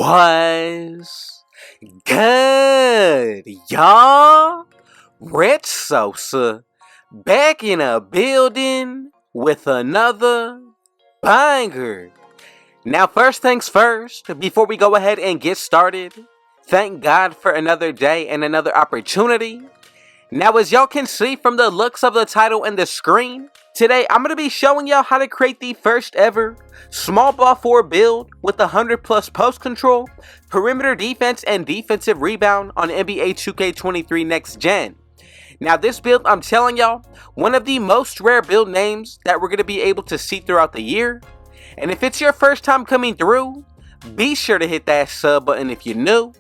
Was good, y'all? Red Sosa back in a building with another banger. Now, first things first, before we go ahead and get started, thank God for another day and another opportunity. Now, as y'all can see from the looks of the title and the screen, today I'm going to be showing y'all how to create the first ever small ball forward build with 100 plus post control, perimeter defense, and defensive rebound on NBA 2K23 Next Gen. Now, this build, I'm telling y'all, one of the most rare build names that we're going to be able to see throughout the year. And if it's your first time coming through, be sure to hit that sub button if you're new,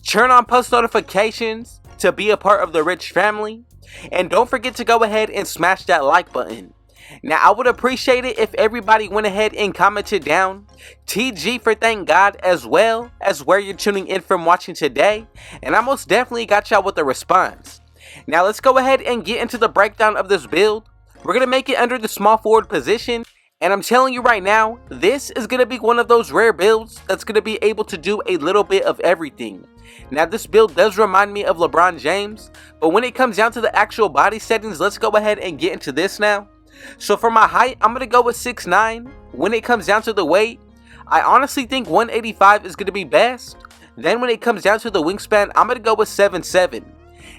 turn on post notifications to be a part of the rich family, and don't forget to go ahead and smash that like button. Now, I would appreciate it if everybody went ahead and commented down TG for thank God, as well as where you're tuning in from watching today, and I most definitely got y'all with a response. Now, let's go ahead and get into the breakdown of this build. We're going to make it under the small forward position, and I'm telling you right now, this is going to be one of those rare builds that's going to be able to do a little bit of everything. Now, this build does remind me of LeBron James, but when it comes down to the actual body settings, let's go ahead and get into this now. So for my height, I'm going to go with 6'9". When it comes down to the weight, I honestly think 185 is going to be best. Then when it comes down to the wingspan, I'm going to go with 7'7".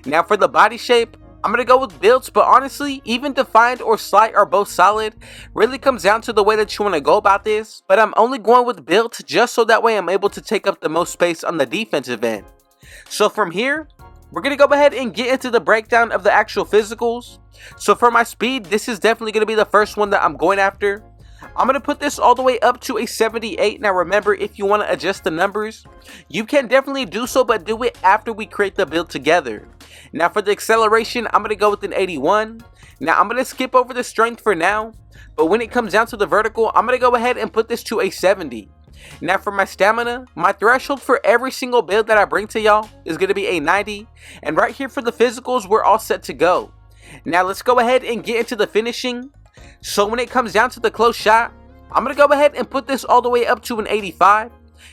Now for the body shape, I'm going to go with builds, but honestly, even defined or slight are both solid. Really comes down to the way that you want to go about this, but I'm only going with builds just so that way I'm able to take up the most space on the defensive end. So from here, we're going to go ahead and get into the breakdown of the actual physicals. So for my speed, this is definitely going to be the first one that I'm going after. I'm going to put this all the way up to a 78. Now remember, if you want to adjust the numbers, you can definitely do so, but do it after we create the build together. Now for the acceleration, I'm going to go with an 81. Now I'm going to skip over the strength for now, but when it comes down to the vertical, I'm going to go ahead and put this to a 70. Now for my stamina, my threshold for every single build that I bring to y'all is going to be a 90. And right here for the physicals, we're all set to go. Now let's go ahead and get into the finishing. So when it comes down to the close shot, I'm going to go ahead and put this all the way up to an 85.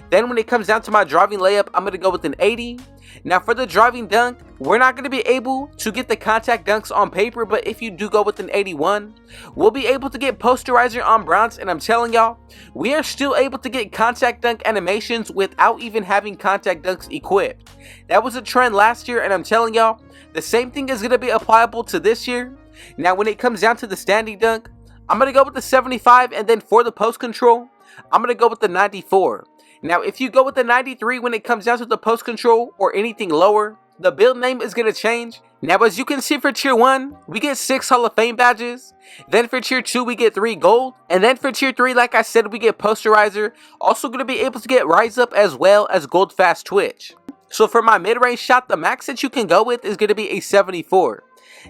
Then when it comes down to my driving layup, I'm going to go with an 80. Now for the driving dunk, we're not going to be able to get the contact dunks on paper, but if you do go with an 81, we'll be able to get posterizer on bronze, and I'm telling y'all, we are still able to get contact dunk animations without even having contact dunks equipped. That was a trend last year, and I'm telling y'all, the same thing is going to be applicable to this year. Now when it comes down to the standing dunk, I'm going to go with the 75, and then for the post control, I'm going to go with the 94. Now, if you go with the 93 when it comes down to the post control or anything lower, the build name is going to change. Now, as you can see for tier 1, we get 6 Hall of Fame badges. Then for tier 2, we get 3 gold. And then for tier 3, like I said, we get posterizer. Also going to be able to get rise up as well as gold fast twitch. So for my mid-range shot, the max that you can go with is going to be a 74.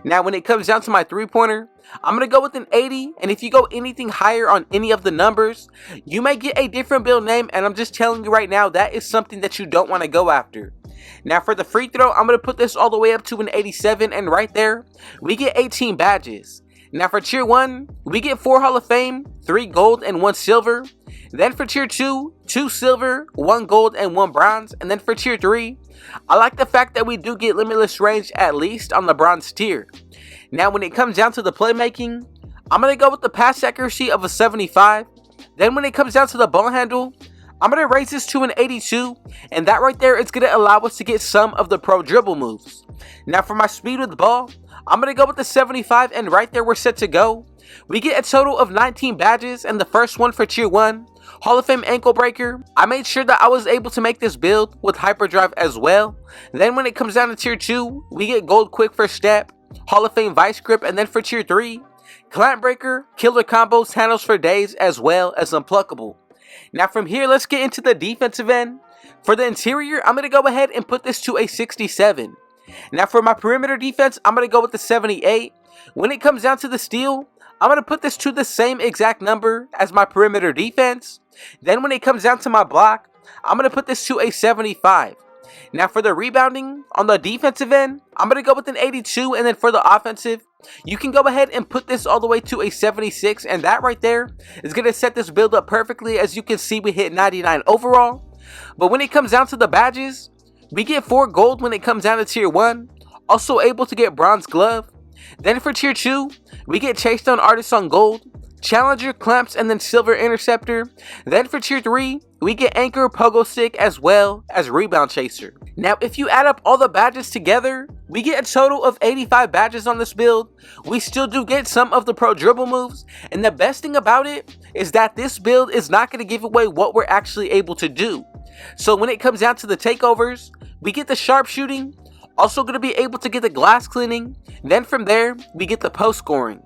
Now, when it comes down to my three-pointer, I'm going to go with an 80, and if you go anything higher on any of the numbers, you may get a different build name, and I'm just telling you right now, that is something that you don't want to go after. Now, for the free throw, I'm going to put this all the way up to an 87, and right there, we get 18 badges. Now, for tier 1, we get 4 Hall of Fame, 3 gold, and 1 silver. Then for tier 2, 2 silver, 1 gold, and 1 bronze. And then for tier 3, I like the fact that we do get limitless range at least on the bronze tier. Now when it comes down to the playmaking, I'm going to go with the pass accuracy of a 75. Then when it comes down to the ball handle, I'm going to raise this to an 82. And that right there is going to allow us to get some of the pro dribble moves. Now for my speed with the ball, I'm going to go with the 75, and right there we're set to go. We get a total of 19 badges, and the first one for tier 1, Hall of Fame ankle breaker. I made sure that I was able to make this build with hyperdrive as well. Then when it comes down to tier 2, we get gold quick first step, Hall of Fame vice grip, and then for tier 3, clamp breaker, killer combos, handles for days, as well as unpluckable. Now from here, let's get into the defensive end. For the interior, I'm going to go ahead and put this to a 67. Now for my perimeter defense, I'm going to go with the 78. When it comes down to the steal, I'm going to put this to the same exact number as my perimeter defense. Then when it comes down to my block, I'm going to put this to a 75. Now for the rebounding on the defensive end, I'm going to go with an 82. And then for the offensive, you can go ahead and put this all the way to a 76. And that right there is going to set this build up perfectly. As you can see, we hit 99 overall. But when it comes down to the badges, we get 4 gold when it comes down to tier 1, also able to get bronze glove. Then for tier 2, we get chase down artist on gold, challenger, clamps, and then silver interceptor. Then for tier 3, we get anchor, pogo stick, as well as rebound chaser. Now if you add up all the badges together, we get a total of 85 badges on this build. We still do get some of the pro dribble moves, and the best thing about it is that this build is not going to give away what we're actually able to do. So when it comes down to the takeovers, we get the sharpshooting, also going to be able to get the glass cleaning, then from there we get the post scoring.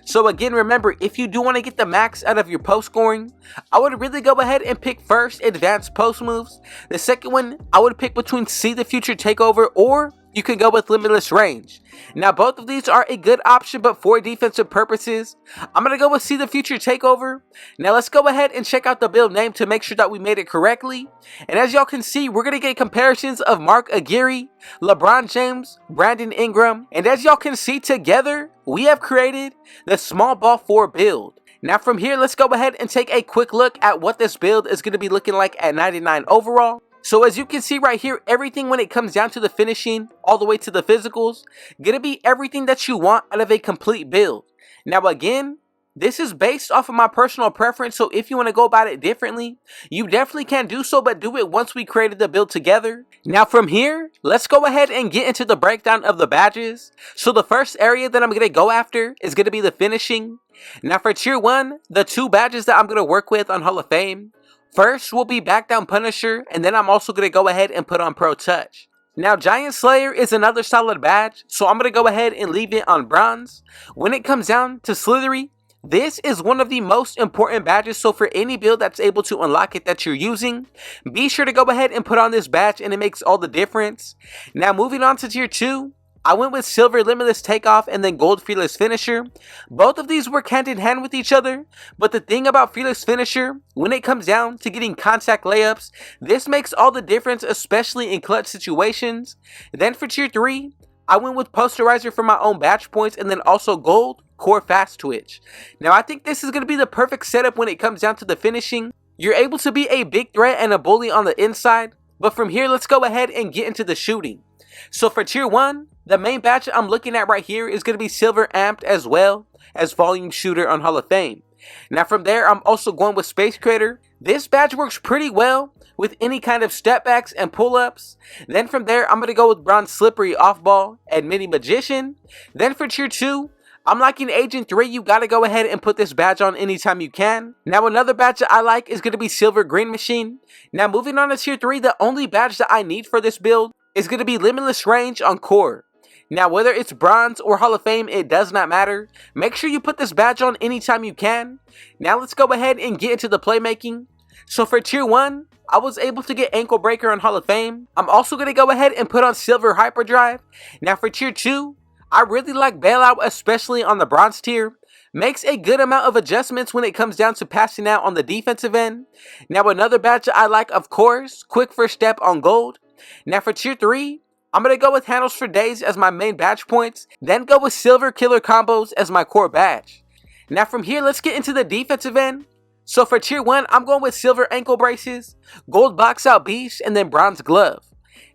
So again, remember, if you do want to get the max out of your post scoring, I would really go ahead and pick first advanced post moves. The second one, I would pick between see the future takeover, or you can go with limitless range. Now both of these are a good option, but for defensive purposes, I'm going to go with see the future takeover. Now let's go ahead and check out the build name to make sure that we made it correctly. And as y'all can see, we're going to get comparisons of Mark Aguirre, LeBron James, Brandon Ingram, and as y'all can see, together we have created the small ball 4 build. Now from here, let's go ahead and take a quick look at what this build is going to be looking like at 99 overall. So as you can see right here, everything when it comes down to the finishing, all the way to the physicals, gonna be everything that you want out of a complete build. Now again, this is based off of my personal preference, so if you want to go about it differently, you definitely can do so, but do it once we created the build together. Now from here, let's go ahead and get into the breakdown of the badges. So the first area that I'm gonna go after is gonna be the finishing. Now for tier 1, the 2 badges that I'm gonna work with on Hall of Fame. First will be Back Down Punisher, and then I'm also going to go ahead and put on Pro Touch. Now Giant Slayer is another solid badge, so I'm going to go ahead and leave it on Bronze. When it comes down to Slithery, this is one of the most important badges, so for any build that's able to unlock it that you're using, be sure to go ahead and put on this badge, and it makes all the difference. Now moving on to tier 2, I went with Silver Limitless Takeoff and then Gold Fearless Finisher. Both of these work hand in hand with each other, but the thing about Fearless Finisher, when it comes down to getting contact layups, this makes all the difference, especially in clutch situations. Then for tier 3, I went with Posterizer for my own badge points, and then also Gold Core Fast Twitch. Now I think this is going to be the perfect setup when it comes down to the finishing. You're able to be a big threat and a bully on the inside, but from here let's go ahead and get into the shooting. So for tier 1, the main badge I'm looking at right here is going to be Silver Amped, as well as Volume Shooter on Hall of Fame. Now from there, I'm also going with Space Creator. This badge works pretty well with any kind of step backs and pull-ups. Then from there, I'm going to go with Bronze Slippery Off Ball and Mini Magician. Then for tier 2, I'm liking Agent 3. You got to go ahead and put this badge on anytime you can. Now another badge that I like is going to be Silver Green Machine. Now moving on to tier 3, the only badge that I need for this build is going to be Limitless Range on Core. Now whether it's Bronze or Hall of Fame, it does not matter. Make sure you put this badge on anytime you can. Now let's go ahead and get into the playmaking. So for tier 1, I was able to get Ankle Breaker on Hall of Fame. I'm also going to go ahead and put on Silver Hyperdrive. Now for tier 2, I really like Bailout, especially on the Bronze tier. Makes a good amount of adjustments when it comes down to passing out on the defensive end. Now another badge that I like, of course, Quick First Step on Gold. Now for tier 3, I'm going to go with Handles for Days as my main badge points, then go with Silver Killer Combos as my core badge. Now from here, let's get into the defensive end. So for tier 1, I'm going with Silver Ankle Braces, Gold Box Out Beast, and then Bronze Glove.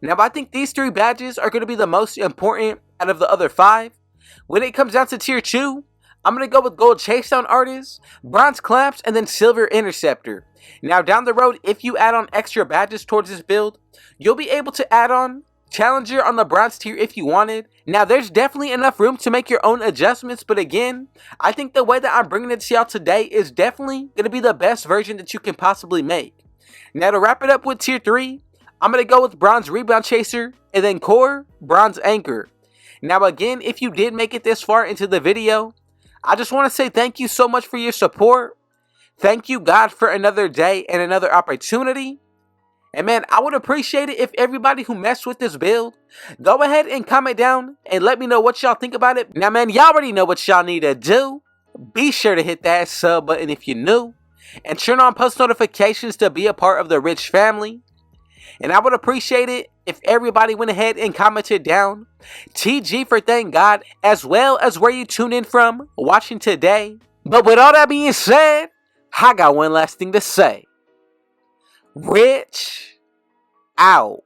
Now I think these 3 badges are going to be the most important out of the other 5. When it comes down to tier 2, I'm going to go with Gold Chase Down Artist, Bronze Clamps, and then Silver Interceptor. Now down the road, if you add on extra badges towards this build, you'll be able to add on Challenger on the Bronze tier if you wanted. Now there's definitely enough room to make your own adjustments, but again, I think the way that I'm bringing it to y'all today is definitely going to be the best version that you can possibly make. Now to wrap it up with tier 3, I'm going to go with Bronze Rebound Chaser, and then Core Bronze Anchor. Now again, if you did make it this far into the video, I just want to say thank you so much for your support. Thank you God for another day and another opportunity. And man, I would appreciate it if everybody who messed with this build, go ahead and comment down and let me know what y'all think about it. Now man, y'all already know what y'all need to do. Be sure to hit that sub button if you're new, and turn on post notifications to be a part of the Rich family. And I would appreciate it if everybody went ahead and commented down TG for thank God, as well as where you tuned in from watching today. But with all that being said, I got one last thing to say. Rich out.